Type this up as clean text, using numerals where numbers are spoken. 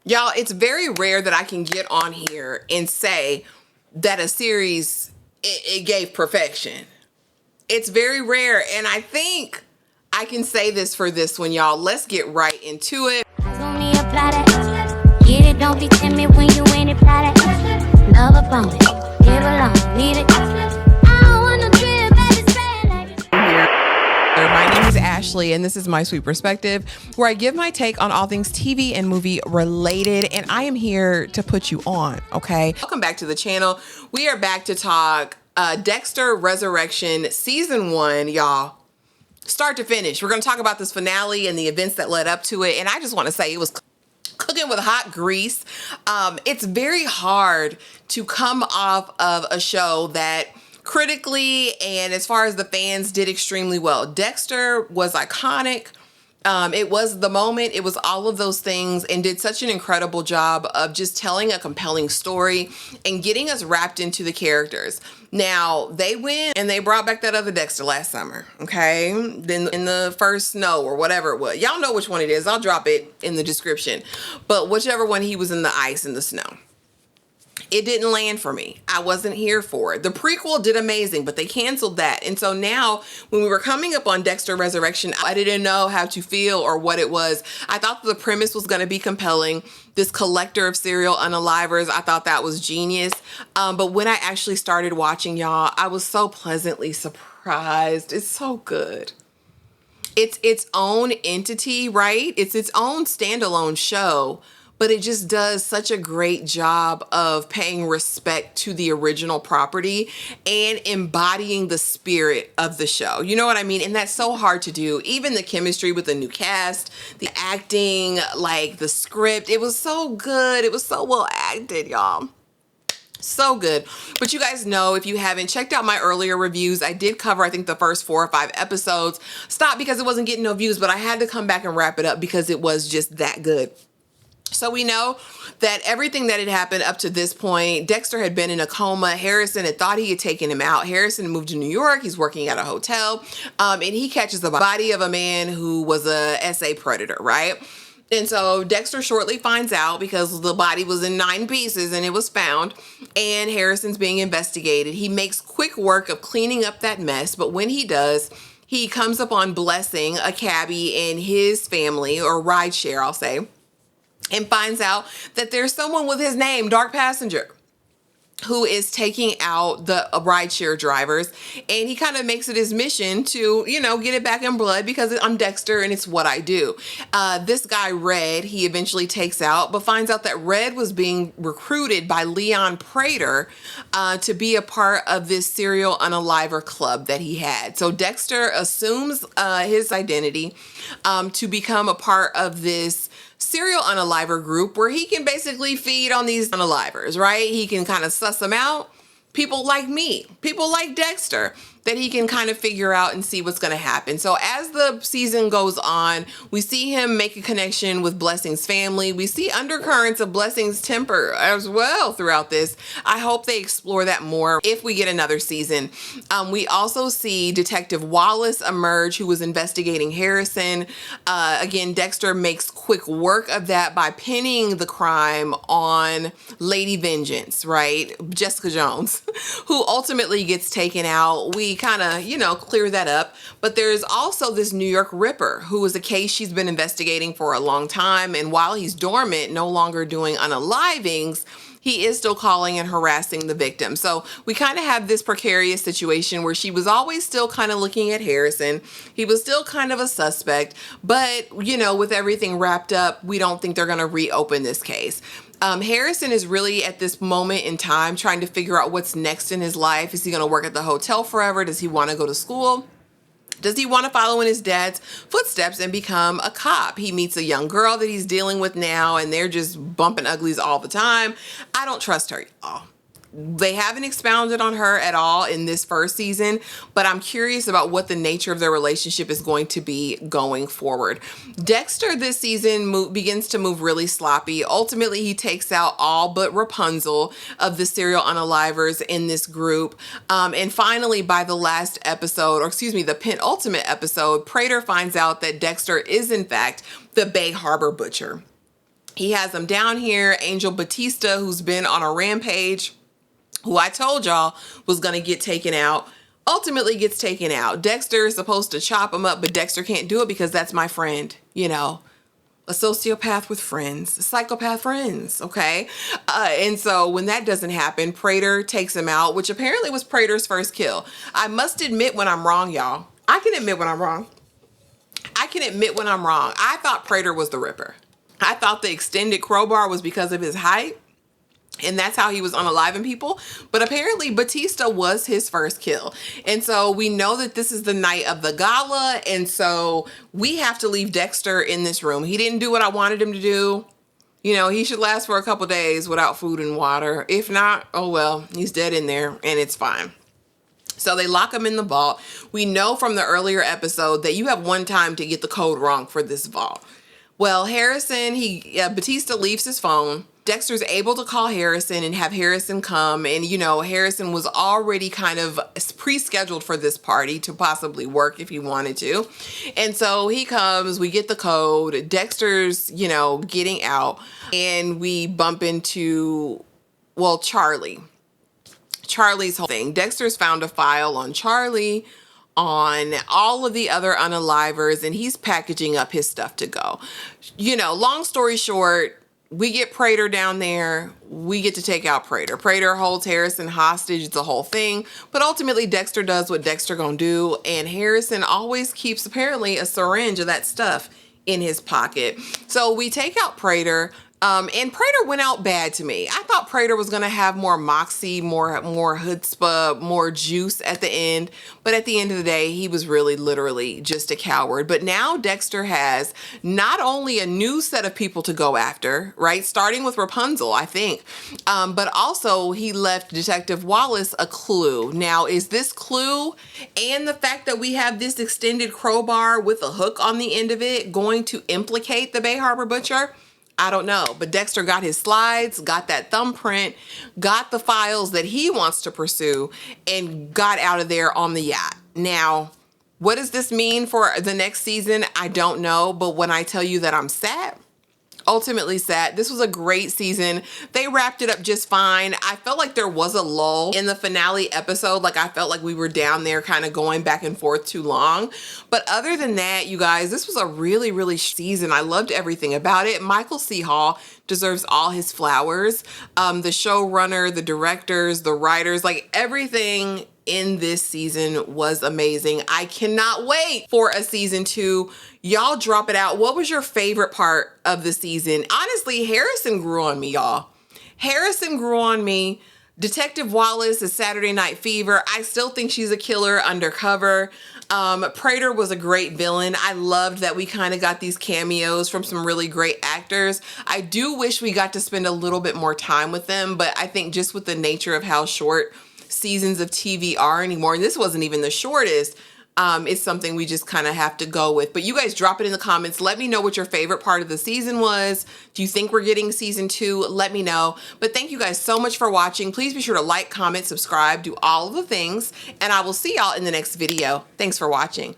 Y'all, it's very rare that I can get on here and say that a series, it gave perfection. It's very rare, and I think I can say this for this one, y'all. Let's get right into it. Get it, don't be timid when you ain't it, love a bone, give along, need it. My name is Ashley, and this is My Sweet Perspective, where I give my take on all things TV and movie related, and I am here to put you on, okay? Welcome back to the channel. We are back to talk Dexter Resurrection Season 1, y'all. Start to finish. We're going to talk about this finale and the events that led up to it, and I just want to say it was cooking with hot grease. It's very hard to come off of a show that critically and as far as the fans did extremely well. Dexter was iconic. It was the moment. It was all of those things, and did such an incredible job of just telling a compelling story and getting us wrapped into the characters. Now, they went and they brought back that other Dexter last summer, okay? Then in the first snow or whatever it was. Y'all know which one it is. I'll drop it in the description. But whichever one he was in the ice and the snow. It didn't land for me. I wasn't here for it. The prequel did amazing, but they canceled that. And so now when we were coming up on Dexter Resurrection, I didn't know how to feel or what it was. I thought the premise was going to be compelling. This collector of serial unalivers, I thought that was genius. But when I actually started watching, y'all, I was so pleasantly surprised. It's so good. It's its own entity, right? It's its own standalone show. But it just does such a great job of paying respect to the original property and embodying the spirit of the show. You know what I mean? And that's so hard to do. Even the chemistry with the new cast, the acting, like the script, it was so good. It was so well acted, y'all. So good. But you guys know, if you haven't checked out my earlier reviews, I did cover, I think, the first 4 or 5 episodes. Stopped because it wasn't getting no views, but I had to come back and wrap it up because it was just that good. So we know that everything that had happened up to this point, Dexter had been in a coma. Harrison had thought he had taken him out. Harrison moved to New York. He's working at a hotel, and he catches the body of a man who was a SA predator, right? And so Dexter shortly finds out because the body was in 9 pieces and it was found, and Harrison's being investigated. He makes quick work of cleaning up that mess, but when he does, he comes upon Blessing, a cabbie, and his family, or rideshare, I'll say, and finds out that there's someone with his name, Dark Passenger, who is taking out the rideshare drivers. And he kind of makes it his mission to, you know, get it back in blood because I'm Dexter and it's what I do. This guy, Red, he eventually takes out, but finds out that Red was being recruited by Leon Prater to be a part of this serial unaliver club that he had. So Dexter assumes his identity to become a part of this serial unaliver group where he can basically feed on these unalivers, right? He can kind of suss them out. People like me, people like Dexter, that he can kind of figure out and see what's going to happen. So as the season goes on, we see him make a connection with Blessing's family. We see undercurrents of Blessing's temper as well throughout this. I hope they explore that more if we get another season. We also see Detective Wallace emerge, who was investigating Harrison. Again, Dexter makes quick work of that by pinning the crime on Lady Vengeance, right? Jessica Jones, who ultimately gets taken out. We kind of, you know, clear that up. But there's also this New York Ripper, who is a case she's been investigating for a long time. And while he's dormant, no longer doing unalivings, he is still calling and harassing the victim. So we kind of have this precarious situation where she was always still kind of looking at Harrison. He was still kind of a suspect, but, you know, with everything wrapped up, we don't think they're going to reopen this case. Harrison is really at this moment in time trying to figure out what's next in his life. Is he going to work at the hotel forever? Does he want to go to school? Does he want to follow in his dad's footsteps and become a cop? He meets a young girl that he's dealing with now, and they're just bumping uglies all the time. I don't trust her, y'all. They haven't expounded on her at all in this first season, but I'm curious about what the nature of their relationship is going to be going forward. Dexter this season begins to move really sloppy. Ultimately, he takes out all but Rapunzel of the serial unalivers in this group. And finally, by the last episode, or excuse me, the penultimate episode, Prater finds out that Dexter is in fact the Bay Harbor Butcher. He has them down here. Angel Batista, who's been on a rampage, who I told y'all was going to get taken out, ultimately gets taken out. Dexter is supposed to chop him up, but Dexter can't do it because that's my friend, you know, a sociopath with friends, psychopath friends, okay? And so when that doesn't happen, Prater takes him out, which apparently was Prater's first kill. I must admit when I'm wrong, y'all. I can admit when I'm wrong. I can admit when I'm wrong. I thought Prater was the Ripper. I thought the extended crowbar was because of his height, and that's how he was unaliving people. But apparently Batista was his first kill. And so we know that this is the night of the gala. And so we have to leave Dexter in this room. He didn't do what I wanted him to do. You know, he should last for a couple days without food and water. If not, oh well, he's dead in there and it's fine. So they lock him in the vault. We know from the earlier episode that you have one time to get the code wrong for this vault. Well, Harrison, Batista leaves his phone. Dexter's able to call Harrison and have Harrison come. And, you know, Harrison was already kind of pre-scheduled for this party to possibly work if he wanted to. And so he comes, we get the code. Dexter's, you know, getting out. And we bump into, well, Charlie's whole thing. Dexter's found a file on Charlie, on all of the other unalivers, and he's packaging up his stuff to go. You know, long story short, we get Prater down there. We get to take out Prater. Prater holds Harrison hostage. It's the whole thing. But ultimately, Dexter does what Dexter gonna do. And Harrison always keeps, apparently, a syringe of that stuff in his pocket. So we take out Prater. And Prater went out bad to me. I thought Prater was going to have more moxie, more chutzpah, more juice at the end. But at the end of the day, he was really literally just a coward. But now Dexter has not only a new set of people to go after, right? Starting with Rapunzel, I think. But also he left Detective Wallace a clue. Now, is this clue and the fact that we have this extended crowbar with a hook on the end of it going to implicate the Bay Harbor Butcher? I don't know, but Dexter got his slides, got that thumbprint, got the files that he wants to pursue, and got out of there on the yacht. Now, what does this mean for the next season? I don't know, but when I tell you that I'm sad, ultimately sad. This was a great season. They wrapped it up just fine. I felt like there was a lull in the finale episode. Like I felt like we were down there kind of going back and forth too long. But other than that, you guys, this was a really, really season. I loved everything about it. Michael C. Hall deserves all his flowers. The showrunner, the directors, the writers, like everything in this season was amazing. I cannot wait for a season 2. Y'all drop it out. What was your favorite part of the season? Honestly, Harrison grew on me, y'all. Harrison grew on me. Detective Wallace is Saturday Night Fever. I still think she's a killer undercover. Prater was a great villain. I loved that we kind of got these cameos from some really great actors. I do wish we got to spend a little bit more time with them, but I think just with the nature of how short seasons of TV are anymore, and this wasn't even the shortest, it's something we just kind of have to go with. But you guys drop it in the comments. Let me know what your favorite part of the season was. Do you think we're getting season 2? Let me know. But thank you guys so much for watching. Please be sure to like, comment, subscribe, do all of the things, and I will see y'all in the next video. Thanks for watching.